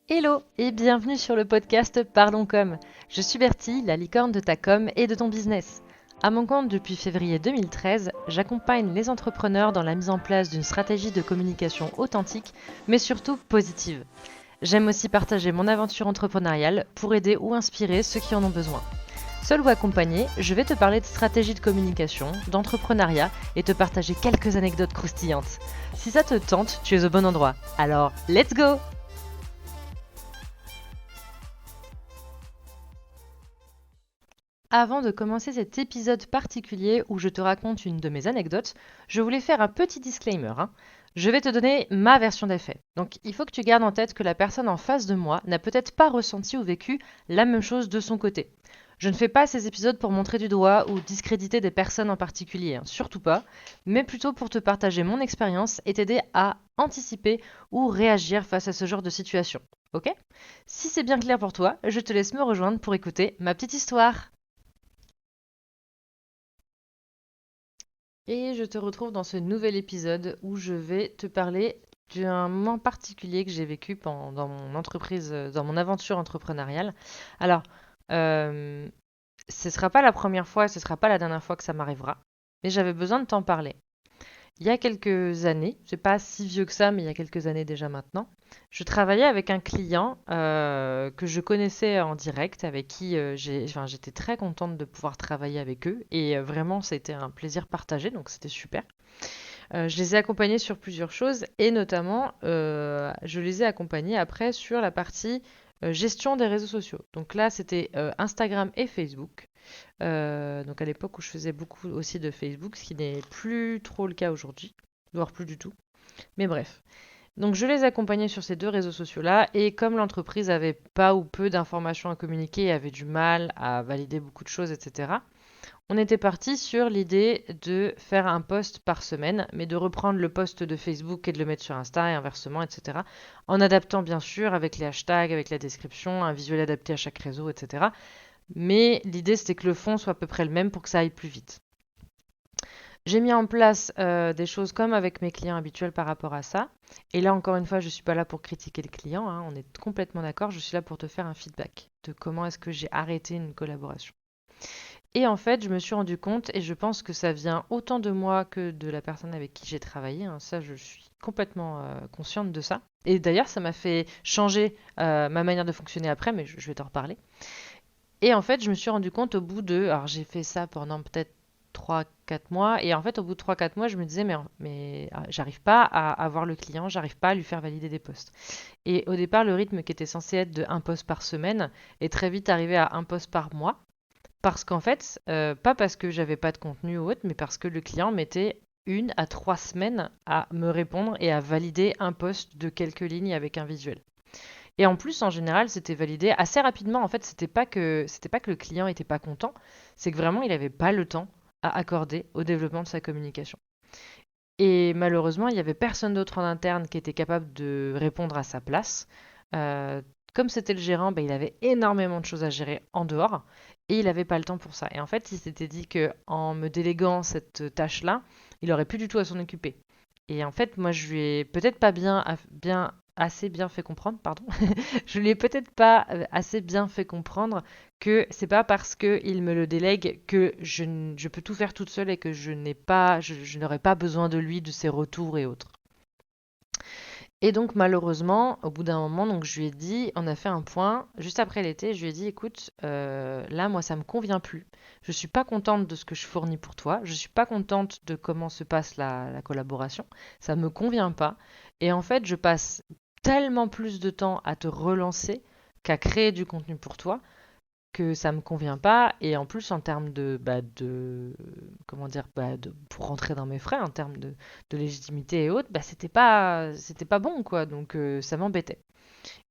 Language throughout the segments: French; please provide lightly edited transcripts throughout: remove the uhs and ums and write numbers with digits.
Hello et bienvenue sur le podcast Parlons Com. Je suis Bertie, la licorne de ta com et de ton business. À mon compte depuis février 2013, j'accompagne les entrepreneurs dans la mise en place d'une stratégie de communication authentique, mais surtout positive. J'aime aussi partager mon aventure entrepreneuriale pour aider ou inspirer ceux qui en ont besoin. Seul ou accompagné, je vais te parler de stratégie de communication, d'entrepreneuriat et te partager quelques anecdotes croustillantes. Si ça te tente, tu es au bon endroit. Alors, let's go! Avant de commencer cet épisode particulier où je te raconte une de mes anecdotes, je voulais faire un petit disclaimer, hein. Je vais te donner ma version des faits. Donc il faut que tu gardes en tête que la personne en face de moi n'a peut-être pas ressenti ou vécu la même chose de son côté. Je ne fais pas ces épisodes pour montrer du doigt ou discréditer des personnes en particulier, hein, surtout pas, mais plutôt pour te partager mon expérience et t'aider à anticiper ou réagir face à ce genre de situation. Ok? Si c'est bien clair pour toi, je te laisse me rejoindre pour écouter ma petite histoire. Et je te retrouve dans ce nouvel épisode où je vais te parler d'un moment particulier que j'ai vécu dans mon entreprise, dans mon aventure entrepreneuriale. Alors, euh, ce ne sera pas la première fois et ce ne sera pas la dernière fois que ça m'arrivera, mais j'avais besoin de t'en parler. Il y a quelques années, c'est pas si vieux que ça, mais il y a quelques années déjà maintenant, je travaillais avec un client que je connaissais en direct, avec qui j'étais très contente de pouvoir travailler avec eux, et vraiment, c'était un plaisir partagé, donc c'était super. Je les ai accompagnés sur plusieurs choses, et notamment, je les ai accompagnés après sur la partie gestion des réseaux sociaux. Donc là, c'était Instagram et Facebook. Donc à l'époque où je faisais beaucoup aussi de Facebook, ce qui n'est plus trop le cas aujourd'hui, voire plus du tout. Mais bref. Donc je les accompagnais sur ces deux réseaux sociaux-là et comme l'entreprise avait pas ou peu d'informations à communiquer et avait du mal à valider beaucoup de choses, etc., on était parti sur l'idée de faire un post par semaine, mais de reprendre le post de Facebook et de le mettre sur Insta et inversement, etc., en adaptant bien sûr avec les hashtags, avec la description, un visuel adapté à chaque réseau, etc. Mais l'idée, c'était que le fond soit à peu près le même pour que ça aille plus vite. J'ai mis en place des choses comme avec mes clients habituels par rapport à ça. Et là, encore une fois, je ne suis pas là pour critiquer le client, hein, on est complètement d'accord. Je suis là pour te faire un feedback de comment est-ce que j'ai arrêté une collaboration. Et en fait, je me suis rendu compte, et je pense que ça vient autant de moi que de la personne avec qui j'ai travaillé, hein, ça, je suis complètement consciente de ça. Et d'ailleurs, ça m'a fait changer ma manière de fonctionner après, mais je vais t'en reparler. Et en fait, je me suis rendu compte au bout de... Alors, j'ai fait ça pendant peut-être 3 4 mois. Et en fait, au bout de 3 4 mois, je me disais, mais j'arrive pas à avoir le client, j'arrive pas à lui faire valider des postes. Et au départ, le rythme qui était censé être de un poste par semaine est très vite arrivé à un poste par mois. Parce qu'en fait, pas parce que j'avais pas de contenu ou autre, mais parce que le client mettait 1 à 3 semaines à me répondre et à valider un poste de quelques lignes avec un visuel. Et en plus, en général, c'était validé assez rapidement. En fait, c'était pas que le client était pas content, c'est que vraiment, il n'avait pas le temps à accorder au développement de sa communication. Et malheureusement, il n'y avait personne d'autre en interne qui était capable de répondre à sa place. Euh, Comme c'était le gérant, ben, il avait énormément de choses à gérer en dehors et il n'avait pas le temps pour ça. Et en fait, il s'était dit que en me déléguant cette tâche-là, il aurait plus du tout à s'en occuper. Et en fait, moi, je lui ai peut-être pas assez bien fait comprendre, pardon. Je lui ai peut-être pas assez bien fait comprendre que c'est pas parce qu'il me le délègue que je peux tout faire toute seule et que je n'aurai pas besoin de lui, de ses retours et autres. Et donc malheureusement, au bout d'un moment, donc je lui ai dit, on a fait un point juste après l'été, je lui ai dit, écoute, là moi ça me convient plus. Je suis pas contente de ce que je fournis pour toi, je suis pas contente de comment se passe la collaboration, ça me convient pas. Et en fait, je passe tellement plus de temps à te relancer qu'à créer du contenu pour toi que ça me convient pas. Et en plus, en termes comment dire, pour rentrer dans mes frais, en termes de légitimité et autres, bah, c'était pas bon, quoi. Donc, ça m'embêtait.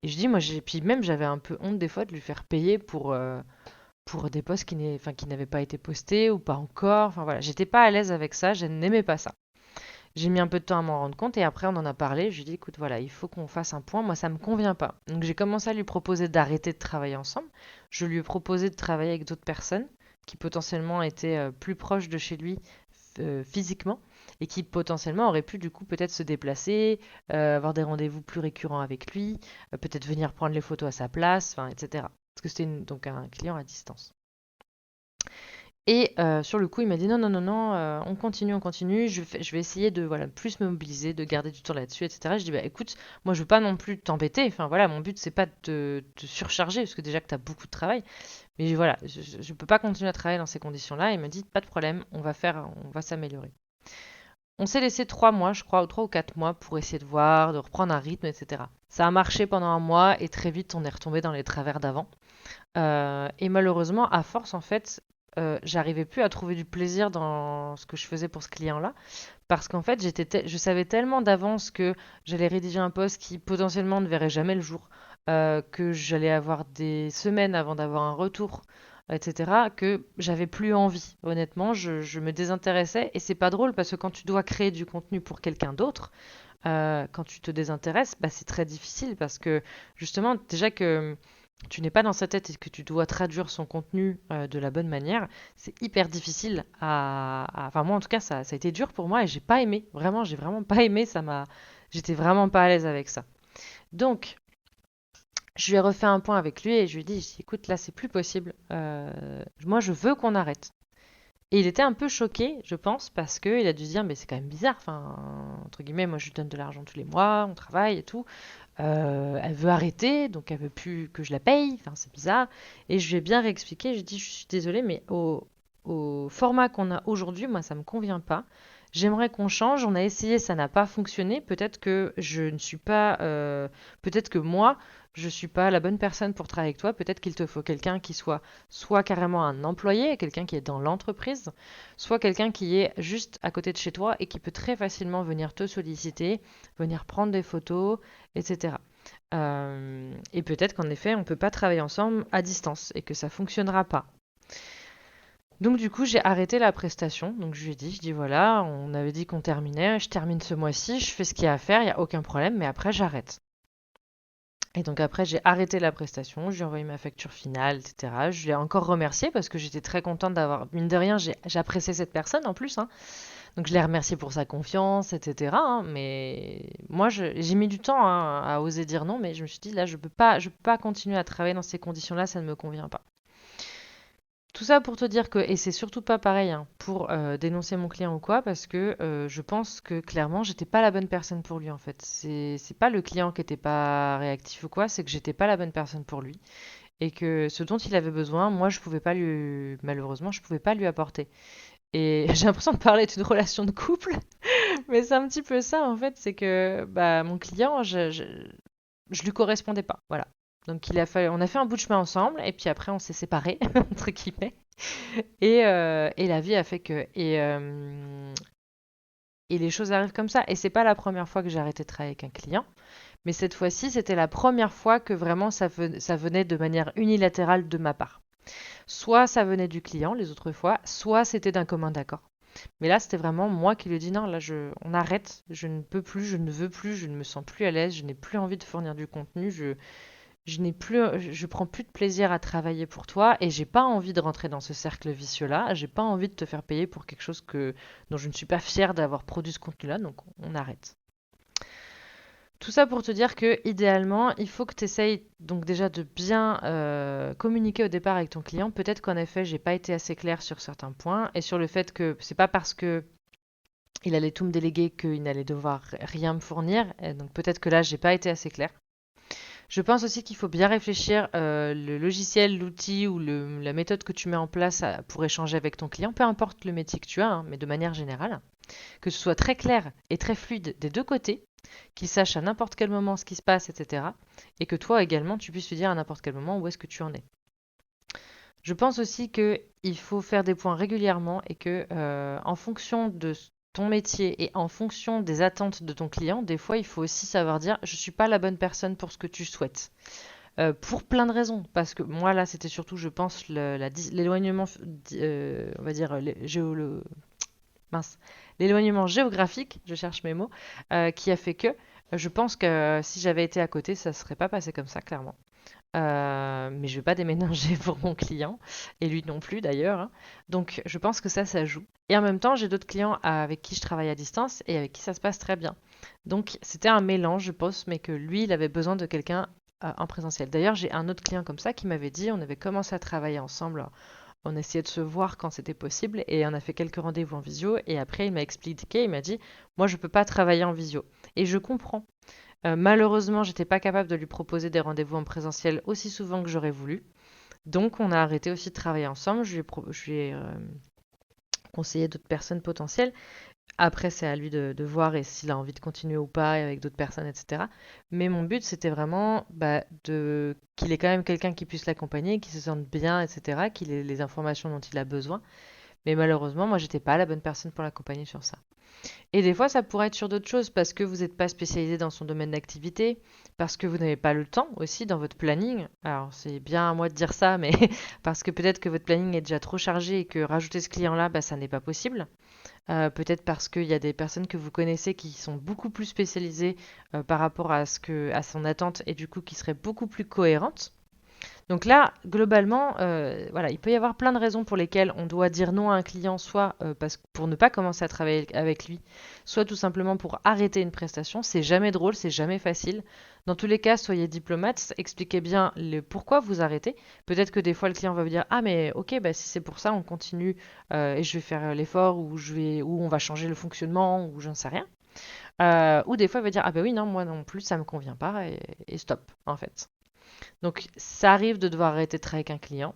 Et je dis, moi, puis même, j'avais un peu honte des fois de lui faire payer pour des posts qui n'avaient pas été postés ou pas encore. Enfin, voilà, j'étais pas à l'aise avec ça, je n'aimais pas ça. J'ai mis un peu de temps à m'en rendre compte et après on en a parlé. Je lui ai dit, écoute, voilà, il faut qu'on fasse un point. Moi, ça me convient pas. Donc j'ai commencé à lui proposer d'arrêter de travailler ensemble. Je lui ai proposé de travailler avec d'autres personnes qui potentiellement étaient plus proches de chez lui physiquement. et qui potentiellement aurait pu du coup peut-être se déplacer, avoir des rendez-vous plus récurrents avec lui, peut-être venir prendre les photos à sa place, enfin, etc. Parce que c'était donc un client à distance. Et sur le coup, il m'a dit non, non, non, non, on continue, je vais essayer de voilà, plus me mobiliser, de garder du temps là-dessus, etc. Je dis bah écoute, moi je veux pas non plus t'embêter, enfin voilà, mon but c'est pas de te surcharger, parce que déjà que tu as beaucoup de travail, mais voilà, je peux pas continuer à travailler dans ces conditions-là. Il m'a dit pas de problème, on va s'améliorer. On s'est laissé 3 mois, je crois, ou 3 ou 4 mois pour essayer de voir, de reprendre un rythme, etc. Ça a marché pendant un mois et très vite on est retombé dans les travers d'avant. Et malheureusement, à force, en fait, j'arrivais plus à trouver du plaisir dans ce que je faisais pour ce client-là, parce qu'en fait, je savais tellement d'avance que j'allais rédiger un post qui potentiellement ne verrait jamais le jour, que j'allais avoir des semaines avant d'avoir un retour, etc., que j'avais plus envie. Honnêtement, je me désintéressais, et c'est pas drôle parce que quand tu dois créer du contenu pour quelqu'un d'autre, quand tu te désintéresses, bah, c'est très difficile parce que justement, déjà que tu n'es pas dans sa tête et que tu dois traduire son contenu de la bonne manière, c'est hyper difficile Enfin, moi, en tout cas, ça a été dur pour moi et j'ai pas aimé. Vraiment, j'ai vraiment pas aimé. J'étais vraiment pas à l'aise avec ça. Donc, je lui ai refait un point avec lui et je lui ai dit, écoute, là, c'est plus possible. Moi, je veux qu'on arrête. Et il était un peu choqué, je pense, parce qu'il a dû se dire, mais c'est quand même bizarre. Enfin, entre guillemets, moi, je lui donne de l'argent tous les mois, on travaille et tout. Elle veut arrêter, donc elle veut plus que je la paye. Enfin, c'est bizarre. Et je lui ai bien réexpliqué. J'ai dit, je suis désolée, mais au format qu'on a aujourd'hui, moi, ça me convient pas. J'aimerais qu'on change. On a essayé, ça n'a pas fonctionné. Peut-être que je ne suis pas, peut-être que moi, je suis pas la bonne personne pour travailler avec toi. Peut-être qu'il te faut quelqu'un qui soit carrément un employé, quelqu'un qui est dans l'entreprise, soit quelqu'un qui est juste à côté de chez toi et qui peut très facilement venir te solliciter, venir prendre des photos, etc. Et peut-être qu'en effet, on ne peut pas travailler ensemble à distance et que ça ne fonctionnera pas. Donc du coup, j'ai arrêté la prestation. Donc je dis voilà, on avait dit qu'on terminait, je termine ce mois-ci, je fais ce qu'il y a à faire, il n'y a aucun problème, mais après j'arrête. Et donc après, j'ai arrêté la prestation, je lui ai envoyé ma facture finale, etc. Je l'ai encore remercié parce que j'étais très contente d'avoir, mine de rien, j'ai apprécié cette personne en plus, hein. Donc je l'ai remercié pour sa confiance, etc., hein. Mais moi, j'ai mis du temps, hein, à oser dire non, mais je me suis dit, là, je peux pas continuer à travailler dans ces conditions-là, ça ne me convient pas. Tout ça pour te dire que, et c'est surtout pas pareil, hein, pour dénoncer mon client ou quoi, parce que je pense que clairement, j'étais pas la bonne personne pour lui en fait. C'est pas le client qui était pas réactif ou quoi, c'est que j'étais pas la bonne personne pour lui. Et que ce dont il avait besoin, moi, je pouvais pas lui, malheureusement, je pouvais pas lui apporter. Et j'ai l'impression de parler d'une relation de couple, mais c'est un petit peu ça en fait, c'est que bah, mon client, je lui correspondais pas, voilà. Donc on a fait un bout de chemin ensemble, et puis après on s'est séparés, entre guillemets. Et la vie a fait que. Et les choses arrivent comme ça. Et c'est pas la première fois que j'ai arrêté de travailler avec un client, mais cette fois-ci, c'était la première fois que vraiment ça venait de manière unilatérale de ma part. Soit ça venait du client les autres fois, soit c'était d'un commun d'accord. Mais là, c'était vraiment moi qui lui ai dit non, là, on arrête, je ne peux plus, je ne veux plus, je ne me sens plus à l'aise, je n'ai plus envie de fournir du contenu, je prends plus de plaisir à travailler pour toi et j'ai pas envie de rentrer dans ce cercle vicieux-là, j'ai pas envie de te faire payer pour quelque chose dont je ne suis pas fière d'avoir produit ce contenu-là, donc on arrête. Tout ça pour te dire que idéalement, il faut que tu essayes donc déjà de bien communiquer au départ avec ton client. Peut-être qu'en effet, j'ai pas été assez claire sur certains points et sur le fait que c'est pas parce que il allait tout me déléguer qu'il n'allait devoir rien me fournir. Et donc peut-être que là, j'ai pas été assez claire. Je pense aussi qu'il faut bien réfléchir le logiciel, l'outil ou la méthode que tu mets en place pour échanger avec ton client, peu importe le métier que tu as, hein, mais de manière générale, que ce soit très clair et très fluide des deux côtés, qu'il sache à n'importe quel moment ce qui se passe, etc. Et que toi également, tu puisses lui dire à n'importe quel moment où est-ce que tu en es. Je pense aussi qu'il faut faire des points régulièrement et que en fonction de ton métier et en fonction des attentes de ton client, des fois, il faut aussi savoir dire je ne suis pas la bonne personne pour ce que tu souhaites. Pour plein de raisons. Parce que moi, là, c'était surtout, je pense, l'éloignement, on va dire, mince, l'éloignement géographique, je cherche mes mots, qui a fait que Je pense que si j'avais été à côté, ça serait pas passé comme ça, clairement. Mais je vais pas déménager pour mon client, et lui non plus d'ailleurs, hein. Donc je pense que ça joue. Et en même temps, j'ai d'autres clients avec qui je travaille à distance et avec qui ça se passe très bien. Donc c'était un mélange, je pense, mais que lui, il avait besoin de quelqu'un en présentiel. D'ailleurs, j'ai un autre client comme ça qui m'avait dit, on avait commencé à travailler ensemble, on essayait de se voir quand c'était possible et on a fait quelques rendez-vous en visio. Et après, il m'a expliqué, il m'a dit, moi, je peux pas travailler en visio. Et je comprends. Malheureusement, j'étais pas capable de lui proposer des rendez-vous en présentiel aussi souvent que j'aurais voulu. Donc, on a arrêté aussi de travailler ensemble. Je lui ai conseillé d'autres personnes potentielles. Après, c'est à lui de voir et s'il a envie de continuer ou pas avec d'autres personnes, etc. Mais mon but, c'était vraiment qu'il ait quand même quelqu'un qui puisse l'accompagner, qui se sente bien, etc., qu'il ait les informations dont il a besoin. Mais malheureusement, moi, j'étais pas la bonne personne pour l'accompagner sur ça. Et des fois, ça pourrait être sur d'autres choses parce que vous n'êtes pas spécialisé dans son domaine d'activité, parce que vous n'avez pas le temps aussi dans votre planning. Alors, c'est bien à moi de dire ça, mais parce que peut-être que votre planning est déjà trop chargé et que rajouter ce client-là, bah, ça n'est pas possible. Peut-être parce qu'il y a des personnes que vous connaissez qui sont beaucoup plus spécialisées par rapport à son attente et du coup qui seraient beaucoup plus cohérentes. Donc là, globalement, voilà, il peut y avoir plein de raisons pour lesquelles on doit dire non à un client, soit pour ne pas commencer à travailler avec lui, soit tout simplement pour arrêter une prestation. C'est jamais drôle, c'est jamais facile. Dans tous les cas, soyez diplomate, expliquez bien le pourquoi vous arrêtez. Peut-être que des fois le client va vous dire ah mais ok bah si c'est pour ça on continue et je vais faire l'effort ou on va changer le fonctionnement ou j'en sais rien. Ou des fois il va dire ah bah oui non moi non plus ça me convient pas et stop en fait. Donc, ça arrive de devoir arrêter de travailler avec un client.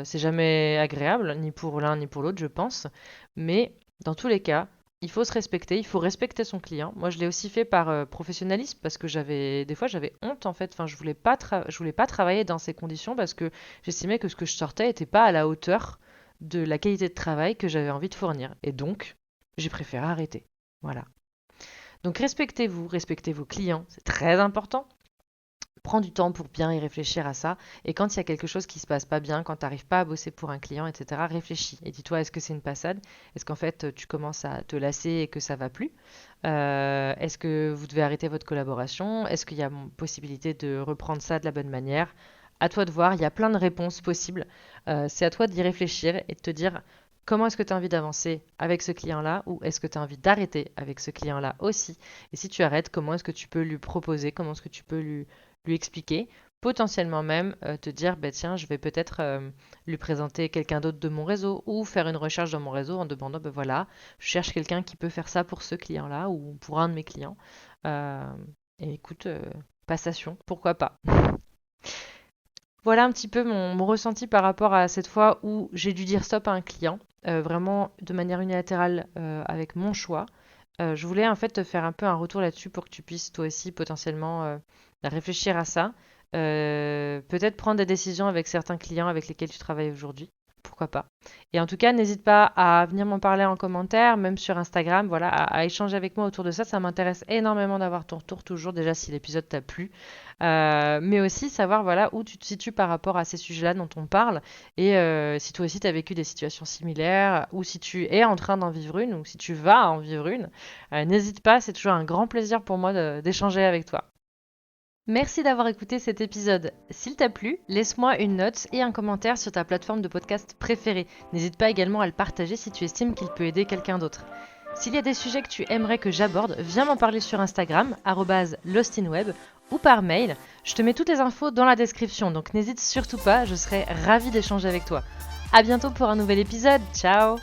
C'est jamais agréable, ni pour l'un ni pour l'autre, je pense. Mais dans tous les cas, il faut se respecter, il faut respecter son client. Moi, je l'ai aussi fait par professionnalisme parce que des fois, j'avais honte en fait. Enfin, je voulais pas travailler dans ces conditions parce que j'estimais que ce que je sortais n'était pas à la hauteur de la qualité de travail que j'avais envie de fournir. Et donc, j'ai préféré arrêter. Voilà. Donc, respectez-vous, respectez vos clients, c'est très important. Prends du temps pour bien y réfléchir à ça. Et quand il y a quelque chose qui se passe pas bien, quand tu n'arrives pas à bosser pour un client, etc., réfléchis. Et dis-toi, est-ce que c'est une passade? Est-ce qu'en fait, tu commences à te lasser et que ça va plus? Est-ce que vous devez arrêter votre collaboration? Est-ce qu'il y a possibilité de reprendre ça de la bonne manière? À toi de voir, il y a plein de réponses possibles. C'est à toi d'y réfléchir et de te dire comment est-ce que tu as envie d'avancer avec ce client-là ou est-ce que tu as envie d'arrêter avec ce client-là aussi. Et si tu arrêtes, comment est-ce que tu peux lui proposer, comment est-ce que tu peux lui expliquer, potentiellement même te dire, bah, tiens, je vais peut-être lui présenter quelqu'un d'autre de mon réseau ou faire une recherche dans mon réseau en demandant, ben voilà, je cherche quelqu'un qui peut faire ça pour ce client-là ou pour un de mes clients. Euh, et écoute, passation, pourquoi pas. Voilà un petit peu mon ressenti par rapport à cette fois où j'ai dû dire stop à un client, vraiment de manière unilatérale avec mon choix. Je voulais en fait te faire un peu un retour là-dessus pour que tu puisses toi aussi potentiellement réfléchir à ça. Peut-être prendre des décisions avec certains clients avec lesquels tu travailles aujourd'hui. Pourquoi pas. Et en tout cas, n'hésite pas à venir m'en parler en commentaire, même sur Instagram, voilà, à échanger avec moi autour de ça. Ça m'intéresse énormément d'avoir ton retour toujours, déjà si l'épisode t'a plu. Mais aussi savoir voilà, où tu te situes par rapport à ces sujets-là dont on parle. Et si toi aussi tu as vécu des situations similaires, ou si tu es en train d'en vivre une, ou si tu vas en vivre une, n'hésite pas, c'est toujours un grand plaisir pour moi d'échanger avec toi. Merci d'avoir écouté cet épisode. S'il t'a plu, laisse-moi une note et un commentaire sur ta plateforme de podcast préférée. N'hésite pas également à le partager si tu estimes qu'il peut aider quelqu'un d'autre. S'il y a des sujets que tu aimerais que j'aborde, viens m'en parler sur Instagram, @lostinweb, ou par mail. Je te mets toutes les infos dans la description, donc n'hésite surtout pas, je serai ravie d'échanger avec toi. À bientôt pour un nouvel épisode, ciao!